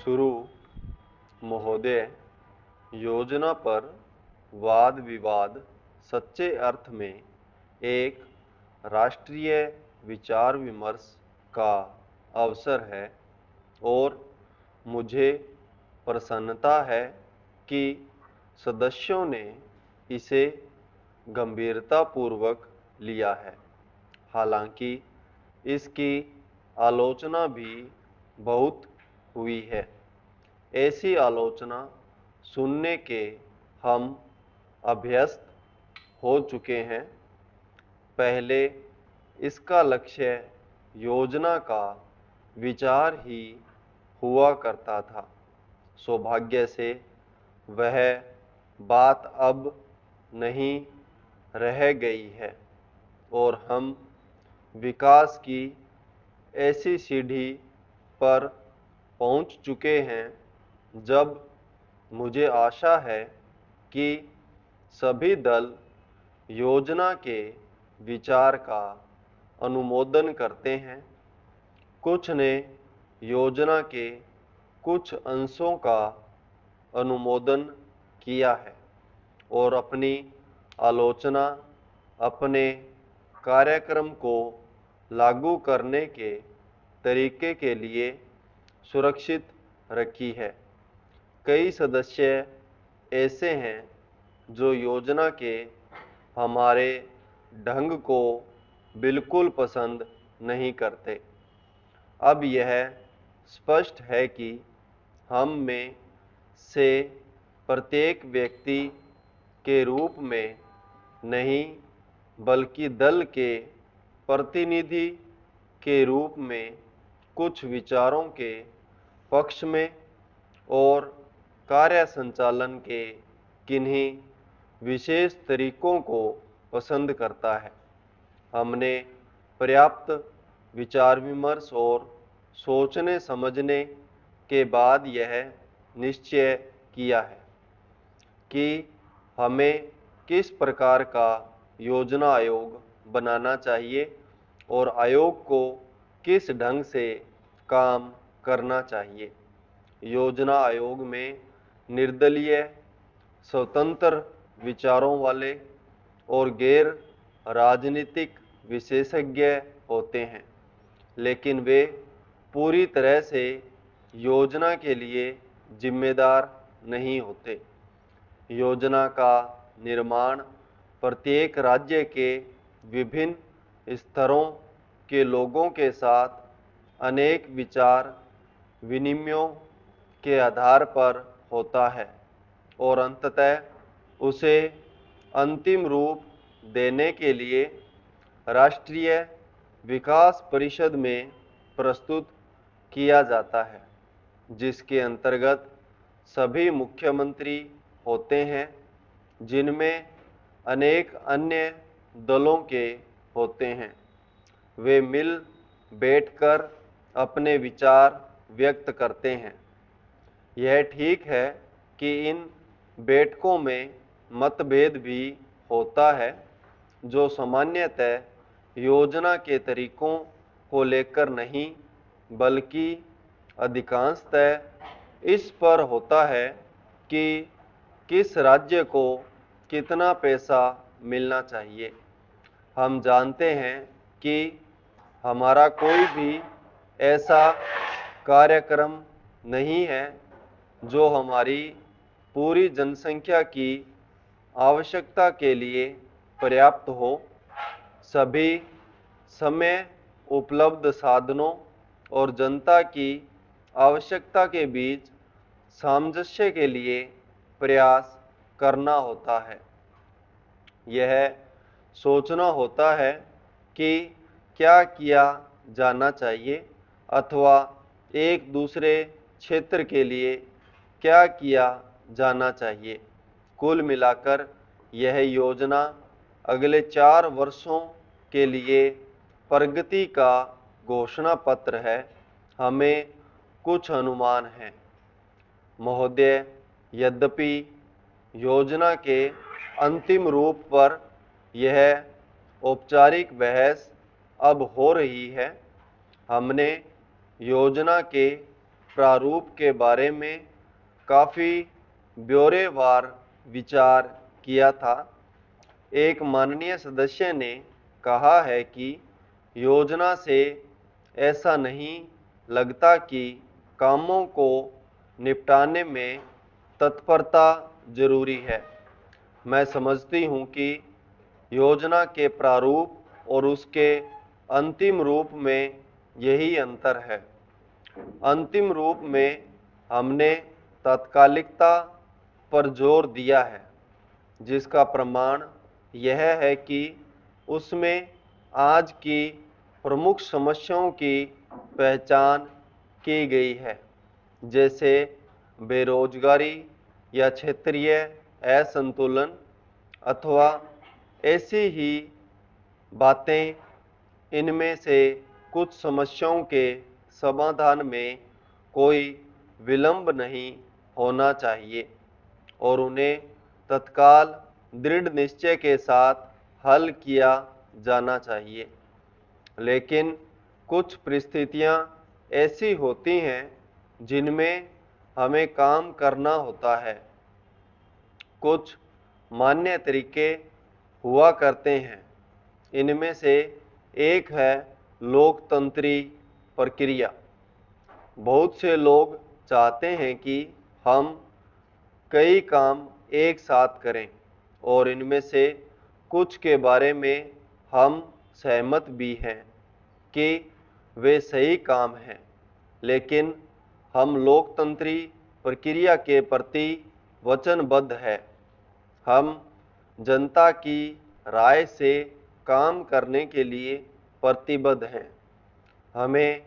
शुरू महोदय, योजना पर वाद विवाद सच्चे अर्थ में एक राष्ट्रीय विचार विमर्श का अवसर है और मुझे प्रसन्नता है कि सदस्यों ने इसे गंभीरतापूर्वक लिया है। हालांकि इसकी आलोचना भी बहुत हुई है। ऐसी आलोचना सुनने के हम अभ्यस्त हो चुके हैं। पहले इसका लक्ष्य योजना का विचार ही हुआ करता था। सौभाग्य से वह बात अब नहीं रह गई है और हम विकास की ऐसी सीढ़ी पर पहुंच चुके हैं जब मुझे आशा है कि सभी दल योजना के विचार का अनुमोदन करते हैं। कुछ ने योजना के कुछ अंशों का अनुमोदन किया है और अपनी आलोचना अपने कार्यक्रम को लागू करने के तरीके के लिए सुरक्षित रखी है। कई सदस्य ऐसे हैं जो योजना के हमारे ढंग को बिल्कुल पसंद नहीं करते। अब यह स्पष्ट है कि हम में से प्रत्येक व्यक्ति के रूप में नहीं बल्कि दल के प्रतिनिधि के रूप में कुछ विचारों के पक्ष में और कार्य संचालन के किन्हीं विशेष तरीकों को पसंद करता है। हमने पर्याप्त विचार विमर्श और सोचने समझने के बाद यह निश्चय किया है कि हमें किस प्रकार का योजना आयोग बनाना चाहिए और आयोग को किस ढंग से काम करना चाहिए। योजना आयोग में निर्दलीय, स्वतंत्र विचारों वाले और गैर राजनीतिक विशेषज्ञ होते हैं, लेकिन वे पूरी तरह से योजना के लिए जिम्मेदार नहीं होते। योजना का निर्माण प्रत्येक राज्य के विभिन्न स्तरों के लोगों के साथ अनेक विचार विनिमयों के आधार पर होता है और अंततः उसे अंतिम रूप देने के लिए राष्ट्रीय विकास परिषद में प्रस्तुत किया जाता है, जिसके अंतर्गत सभी मुख्यमंत्री होते हैं, जिनमें अनेक अन्य दलों के होते हैं। वे मिल बैठकर अपने विचार व्यक्त करते हैं। यह ठीक है कि इन बैठकों में मतभेद भी होता है, जो सामान्यतः योजना के तरीकों को लेकर नहीं बल्कि अधिकांशतः इस पर होता है कि किस राज्य को कितना पैसा मिलना चाहिए। हम जानते हैं कि हमारा कोई भी ऐसा कार्यक्रम नहीं है जो हमारी पूरी जनसंख्या की आवश्यकता के लिए पर्याप्त हो। सभी समय उपलब्ध साधनों और जनता की आवश्यकता के बीच सामंजस्य के लिए प्रयास करना होता है। यह सोचना होता है कि क्या किया जाना चाहिए अथवा एक दूसरे क्षेत्र के लिए क्या किया जाना चाहिए। कुल मिलाकर यह योजना अगले 4 वर्षों के लिए प्रगति का घोषणा पत्र है। हमें कुछ अनुमान हैं। महोदय, यद्यपि योजना के अंतिम रूप पर यह औपचारिक बहस अब हो रही है, हमने योजना के प्रारूप के बारे में काफ़ी ब्यौरेवार विचार किया था। एक माननीय सदस्य ने कहा है कि योजना से ऐसा नहीं लगता कि कामों को निपटाने में तत्परता जरूरी है। मैं समझती हूँ कि योजना के प्रारूप और उसके अंतिम रूप में यही अंतर है। अंतिम रूप में हमने तात्कालिकता पर जोर दिया है, जिसका प्रमाण यह है कि उसमें आज की प्रमुख समस्याओं की पहचान की गई है, जैसे बेरोजगारी या क्षेत्रीय असंतुलन अथवा ऐसी ही बातें। इनमें से कुछ समस्याओं के समाधान में कोई विलंब नहीं होना चाहिए और उन्हें तत्काल दृढ़ निश्चय के साथ हल किया जाना चाहिए। लेकिन कुछ परिस्थितियां ऐसी होती हैं जिनमें हमें काम करना होता है। कुछ मान्य तरीके हुआ करते हैं। इनमें से एक है लोकतंत्री प्रक्रिया। बहुत से लोग चाहते हैं कि हम कई काम एक साथ करें और इनमें से कुछ के बारे में हम सहमत भी हैं कि वे सही काम हैं, लेकिन हम लोकतंत्री प्रक्रिया के प्रति वचनबद्ध हैं। हम जनता की राय से काम करने के लिए प्रतिबद्ध हैं। हमें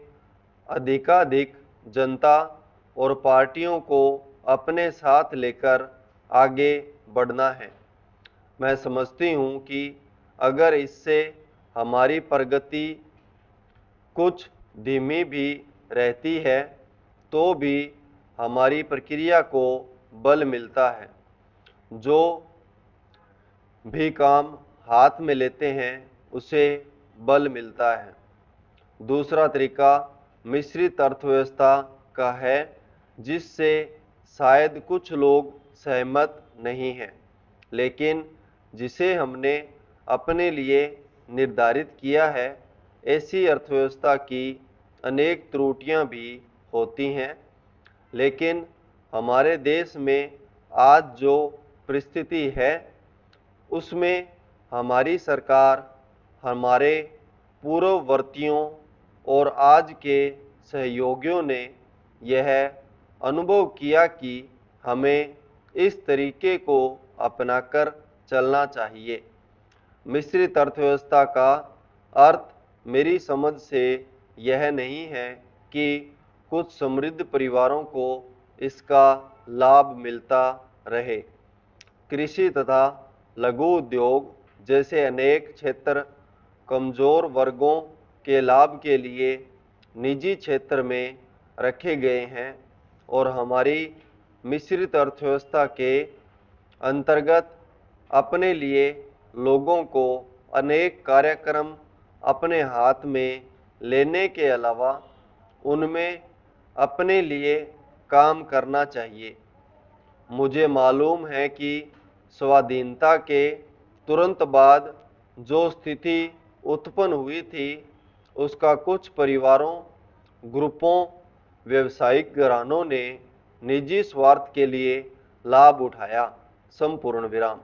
अधिकाधिक जनता और पार्टियों को अपने साथ लेकर आगे बढ़ना है। मैं समझती हूँ कि अगर इससे हमारी प्रगति कुछ धीमी भी रहती है तो भी हमारी प्रक्रिया को बल मिलता है। जो भी काम हाथ में लेते हैं उसे बल मिलता है। दूसरा तरीका मिश्रित अर्थव्यवस्था का है, जिससे शायद कुछ लोग सहमत नहीं हैं, लेकिन जिसे हमने अपने लिए निर्धारित किया है। ऐसी अर्थव्यवस्था की अनेक त्रुटियां भी होती हैं, लेकिन हमारे देश में आज जो परिस्थिति है उसमें हमारी सरकार हमारे पूर्ववर्तियों और आज के सहयोगियों ने यह अनुभव किया कि हमें इस तरीके को अपनाकर चलना चाहिए। मिश्रित अर्थव्यवस्था का अर्थ मेरी समझ से यह नहीं है कि कुछ समृद्ध परिवारों को इसका लाभ मिलता रहे। कृषि तथा लघु उद्योग जैसे अनेक क्षेत्र कमजोर वर्गों के लाभ के लिए निजी क्षेत्र में रखे गए हैं और हमारी मिश्रित अर्थव्यवस्था के अंतर्गत अपने लिए लोगों को अनेक कार्यक्रम अपने हाथ में लेने के अलावा उनमें अपने लिए काम करना चाहिए। मुझे मालूम है कि स्वाधीनता के तुरंत बाद जो स्थिति उत्पन्न हुई थी उसका कुछ परिवारों, ग्रुपों, व्यवसायिक घरानों ने निजी स्वार्थ के लिए लाभ उठाया। संपूर्ण विराम।